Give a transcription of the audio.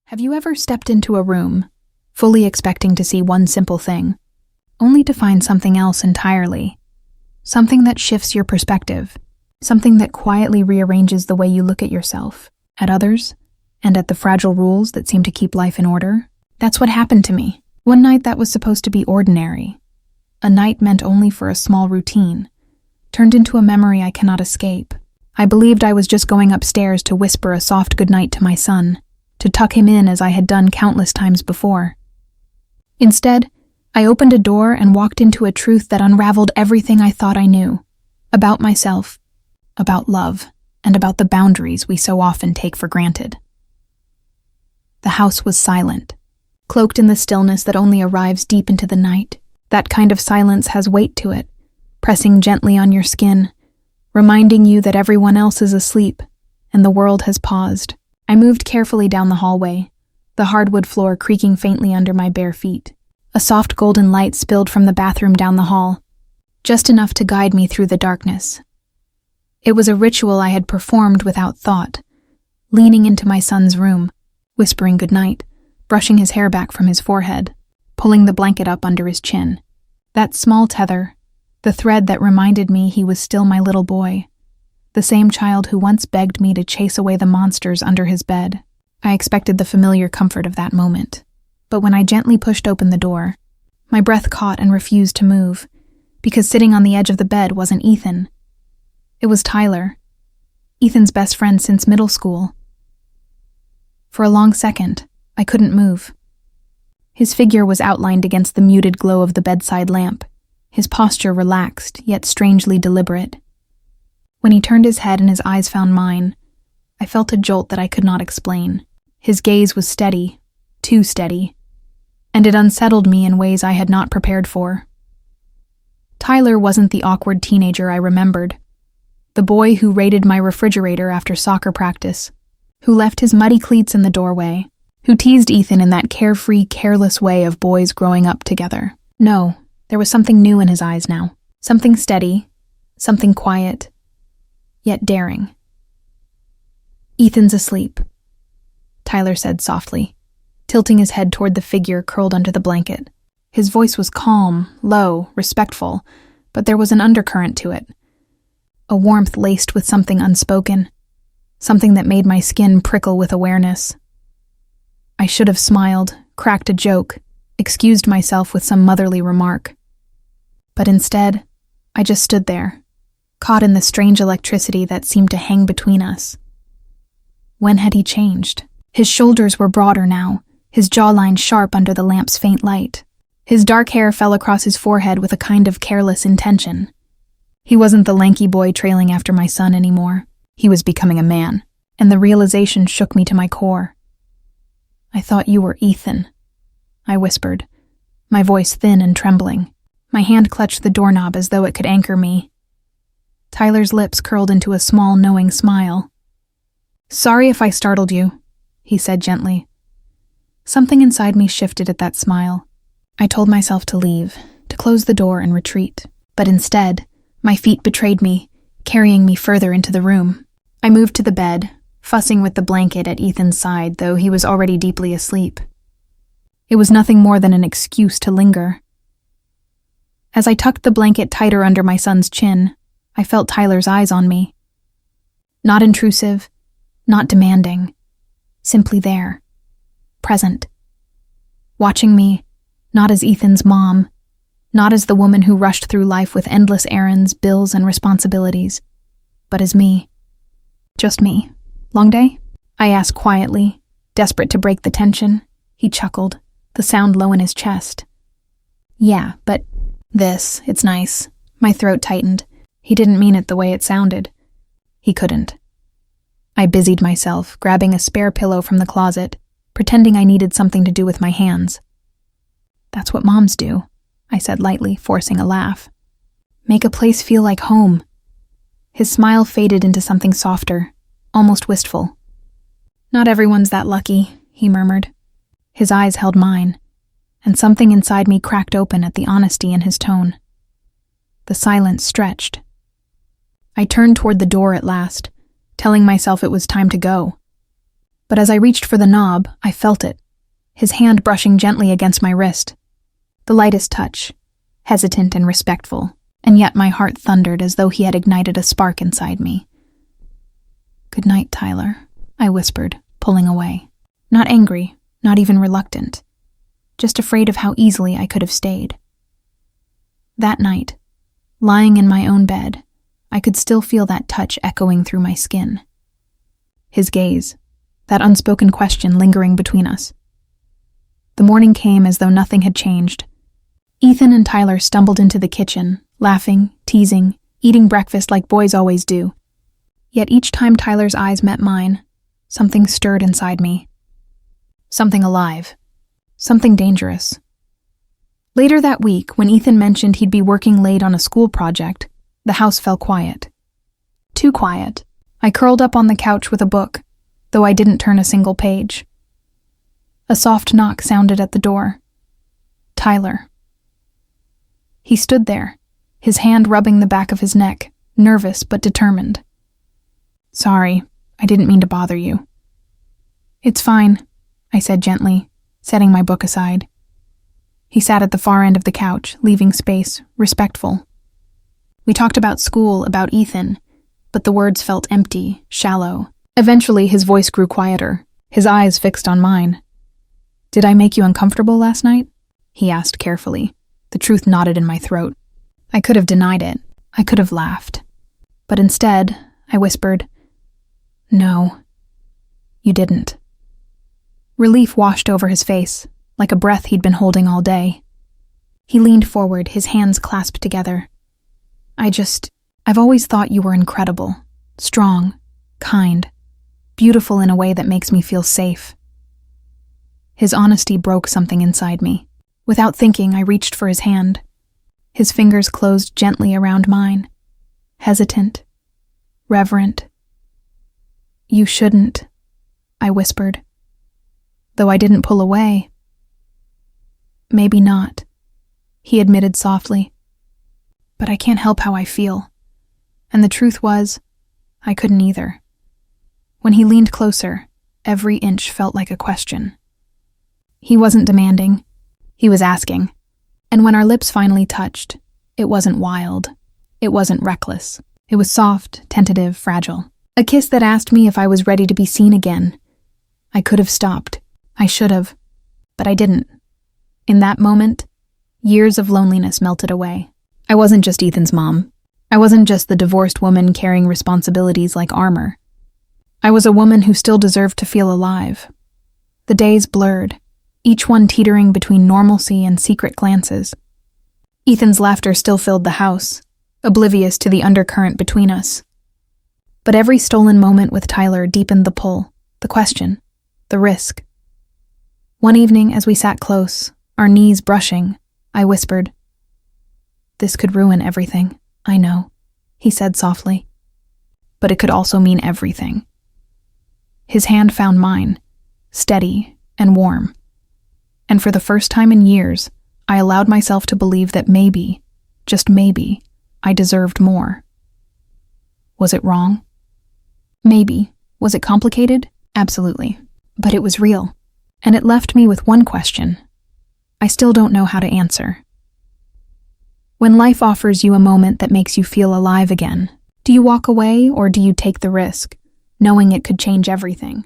Have you ever stepped into a room, fully expecting to see one simple thing, only to find something else entirely? Something that shifts your perspective, something that quietly rearranges the way you look at yourself, at others, and at the fragile rules that seem to keep life in order? That's what happened to me. One night that was supposed to be ordinary, a night meant only for a small routine, turned into a memory I cannot escape. I believed I was just going upstairs to whisper a soft goodnight to my son, to tuck him in as I had done countless times before. Instead, I opened a door and walked into a truth that unraveled everything I thought I knew, about myself, about love, and about the boundaries we so often take for granted. The house was silent, cloaked in the stillness that only arrives deep into the night. That kind of silence has weight to it, pressing gently on your skin, reminding you that everyone else is asleep and the world has paused. I moved carefully down the hallway, the hardwood floor creaking faintly under my bare feet. A soft golden light spilled from the bathroom down the hall, just enough to guide me through the darkness. It was a ritual I had performed without thought, leaning into my son's room, whispering goodnight, brushing his hair back from his forehead, pulling the blanket up under his chin. That small tether, the thread that reminded me he was still my little boy, the same child who once begged me to chase away the monsters under his bed. I expected the familiar comfort of that moment. But when I gently pushed open the door, my breath caught and refused to move, because sitting on the edge of the bed wasn't Ethan. It was Tyler, Ethan's best friend since middle school. For a long second, I couldn't move. His figure was outlined against the muted glow of the bedside lamp, his posture relaxed, yet strangely deliberate. When he turned his head and his eyes found mine, I felt a jolt that I could not explain. His gaze was steady, too steady, and it unsettled me in ways I had not prepared for. Tyler wasn't the awkward teenager I remembered, the boy who raided my refrigerator after soccer practice, who left his muddy cleats in the doorway, who teased Ethan in that carefree, careless way of boys growing up together. No, there was something new in his eyes now, something steady, something quiet, yet daring. "Ethan's asleep," Tyler said softly, tilting his head toward the figure curled under the blanket. His voice was calm, low, respectful, but there was an undercurrent to it, a warmth laced with something unspoken, something that made my skin prickle with awareness. I should have smiled, cracked a joke, excused myself with some motherly remark. But instead, I just stood there, caught in the strange electricity that seemed to hang between us. When had he changed? His shoulders were broader now, his jawline sharp under the lamp's faint light. His dark hair fell across his forehead with a kind of careless intention. He wasn't the lanky boy trailing after my son anymore. He was becoming a man, and the realization shook me to my core. "I thought you were Ethan," I whispered, my voice thin and trembling. My hand clutched the doorknob as though it could anchor me. Tyler's lips curled into a small, knowing smile. "Sorry if I startled you," he said gently. Something inside me shifted at that smile. I told myself to leave, to close the door and retreat. But instead, my feet betrayed me, carrying me further into the room. I moved to the bed, fussing with the blanket at Ethan's side, though he was already deeply asleep. It was nothing more than an excuse to linger. As I tucked the blanket tighter under my son's chin, I felt Tyler's eyes on me. Not intrusive, not demanding, simply there, present. Watching me, not as Ethan's mom, not as the woman who rushed through life with endless errands, bills, and responsibilities, but as me. Just me. "Long day?" I asked quietly, desperate to break the tension. He chuckled, the sound low in his chest. "Yeah, but it's nice." My throat tightened. He didn't mean it the way it sounded. He couldn't. I busied myself, grabbing a spare pillow from the closet, pretending I needed something to do with my hands. "That's what moms do," I said lightly, forcing a laugh. "Make a place feel like home." His smile faded into something softer, almost wistful. "Not everyone's that lucky," he murmured. His eyes held mine, and something inside me cracked open at the honesty in his tone. The silence stretched. I turned toward the door at last, telling myself it was time to go. But as I reached for the knob, I felt it, his hand brushing gently against my wrist. The lightest touch, hesitant and respectful, and yet my heart thundered as though he had ignited a spark inside me. "Good night, Tyler," I whispered, pulling away. Not angry, not even reluctant, just afraid of how easily I could have stayed. That night, lying in my own bed, I could still feel that touch echoing through my skin. His gaze, that unspoken question lingering between us. The morning came as though nothing had changed. Ethan and Tyler stumbled into the kitchen, laughing, teasing, eating breakfast like boys always do. Yet each time Tyler's eyes met mine, something stirred inside me. Something alive. Something dangerous. Later that week, when Ethan mentioned he'd be working late on a school project, the house fell quiet. Too quiet. I curled up on the couch with a book, though I didn't turn a single page. A soft knock sounded at the door. Tyler. He stood there, his hand rubbing the back of his neck, nervous but determined. "Sorry, I didn't mean to bother you." "It's fine," I said gently, setting my book aside. He sat at the far end of the couch, leaving space, respectful. We talked about school, about Ethan, but the words felt empty, shallow. Eventually, his voice grew quieter, his eyes fixed on mine. "Did I make you uncomfortable last night?" he asked carefully. The truth knotted in my throat. I could have denied it. I could have laughed. But instead, I whispered, "No, you didn't." Relief washed over his face, like a breath he'd been holding all day. He leaned forward, his hands clasped together. I've always thought you were incredible, strong, kind, beautiful in a way that makes me feel safe." His honesty broke something inside me. Without thinking, I reached for his hand. His fingers closed gently around mine, hesitant, reverent. "You shouldn't," I whispered. Though I didn't pull away. "Maybe not," he admitted softly. "But I can't help how I feel." And the truth was, I couldn't either. When he leaned closer, every inch felt like a question. He wasn't demanding. He was asking. And when our lips finally touched, it wasn't wild. It wasn't reckless. It was soft, tentative, fragile. A kiss that asked me if I was ready to be seen again. I could have stopped. I should have. But I didn't. In that moment, years of loneliness melted away. I wasn't just Ethan's mom. I wasn't just the divorced woman carrying responsibilities like armor. I was a woman who still deserved to feel alive. The days blurred, each one teetering between normalcy and secret glances. Ethan's laughter still filled the house, oblivious to the undercurrent between us. But every stolen moment with Tyler deepened the pull, the question, the risk. One evening, as we sat close, our knees brushing, I whispered, "This could ruin everything, I know," he said softly. "But it could also mean everything." His hand found mine, steady and warm. And for the first time in years, I allowed myself to believe that maybe, just maybe, I deserved more. Was it wrong? Maybe. Was it complicated? Absolutely. But it was real. And it left me with one question I still don't know how to answer. When life offers you a moment that makes you feel alive again, do you walk away or do you take the risk, knowing it could change everything?